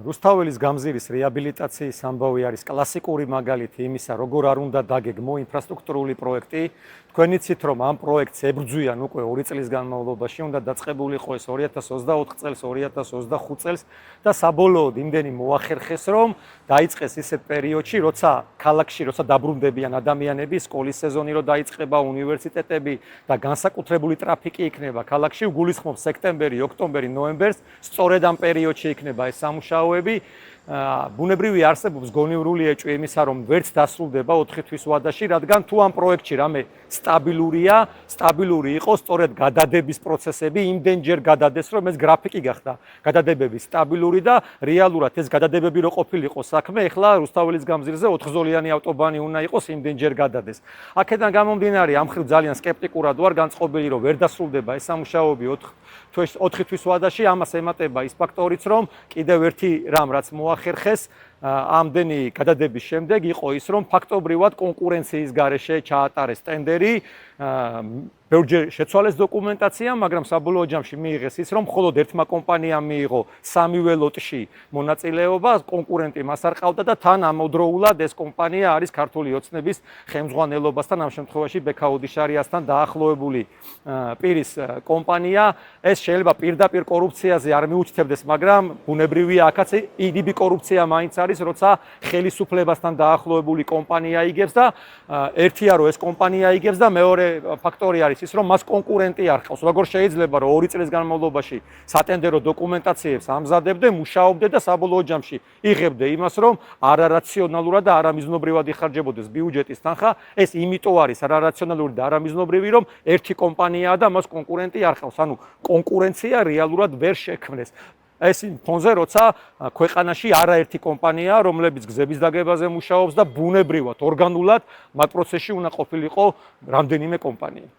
რუსთაველის გამზირის რეაბილიტაციის ამბავი არის კლასიკური მაგალითი იმისა, როგორ არ უნდა დაგეგმო ინფრასტრუქტურული პროექტი. თქვენ იცით, რომ ამ პროექტს ებრძვიან უკვე 2 წლის განმავლობაში, უნდა დაწყებული იყო ეს 2024 წელს, 2025 წელს და საბოლოოდ იმდენი მოახერხეს, რომ დაიწყეს ისეთ პერიოდში, როცა ქალაქში, როცა დაბრუნდებიან ადამიანები, სკოლის სეზონი რო დაიწყება, უნივერსიტეტები და განსაკუთრებული ტრაფიკი იქნება ქალაქში, გულისხმობ სექტემბერი, ოქტომბერი, ნოემბერს, სწორედ ამ პერიოდში იქნება ეს სამუშაოები. ბუნებრივი არსებობს გონივრული ეჭვი იმისა, რომ ვერც დასრულდება 4 თვის ვადაში, რადგან თუ ამ პროექტში რამე სტაბილურია, სტაბილური იყო სწორედ გადადების პროცესები, იმდენჯერ გადადეს, რომ ეს გრაფიკი გახდა გადადებები სტაბილური და რეალურად ეს გადადებები რო ყოფილიყო საქმე, ეხლა რუსთაველის გამზირზე 4-ზოლიანი ავტობანი უნდა იყოს, იმდენჯერ გადადეს. აქედან გამომდინარე, ამ ხრივ ძალიან სკეპტიკურად ვარ განწყობილი, რომ ვერ დასრულდება ეს სამუშაოები 4 თვის ვადაში, ამას ემატება ის ფაქტორიც, რომ კიდევ ერთი რამ რაც მოახერხეს ამდენი გადადების შემდეგ იყო ის, რომ ფაქტობრივად კონკურენციის გარეშე ჩაატარეს ტენდერი, ბევრჯერ შეცვალეს დოკუმენტაცია, მაგრამ საბოლოო ჯამში მიიღეს ის, რომ მხოლოდ ერთმა კომპანიამ მიიღო 3-ვე ლოტში მონაწილეობა, კონკურენტი მას არ ყავდა და თან ამავდროულად ეს კომპანია არის ქართული ოცნების ხელმძღვანელობასთან, ამ შემთხვევაში ბექაუდი შარიასთან დაახლოებული პირის კომპანია. ეს შეიძლება პირდაპირ კორუფციაზე არ მიუთითებდეს, მაგრამ ბუნებრივია აქაც იდიბი კორუფცია მაინც არის, როცა ხელისუფლებასთან დაახლოებული კომპანია იგებს და ერთია რომ ეს კომპანია იგებს და მეორე ფაქტორი არის ის, რომ მას კონკურენტი არ ყავს. როგორ შეიძლება რომ 2 წლის განმავლობაში სატენდერო დოკუმენტაციებს ამზადებდე, მუშაობდე და საბოლოო ჯამში იღებდე იმას, რომ არარაციონალურად და არამიზნობრივად იხარჯებოდეს ბიუჯეტის თანხა. ეს იმიტომ არის არარაციონალური და არამიზნობრივი, რომ ერთი კომპანიაა და მას კონკურენტი არ ყავს. ანუ კონკურენცია რეალურად ვერ შექმნეს. ეს ფონზე, როცა ქვეყანაში არაერთი კომპანია, რომლებიც გზების დაგებაზე მუშაობს და ბუნებრივად, ორგანულად მათ პროცესში უნდა ყოფილიყო რამდენიმე კომპანია.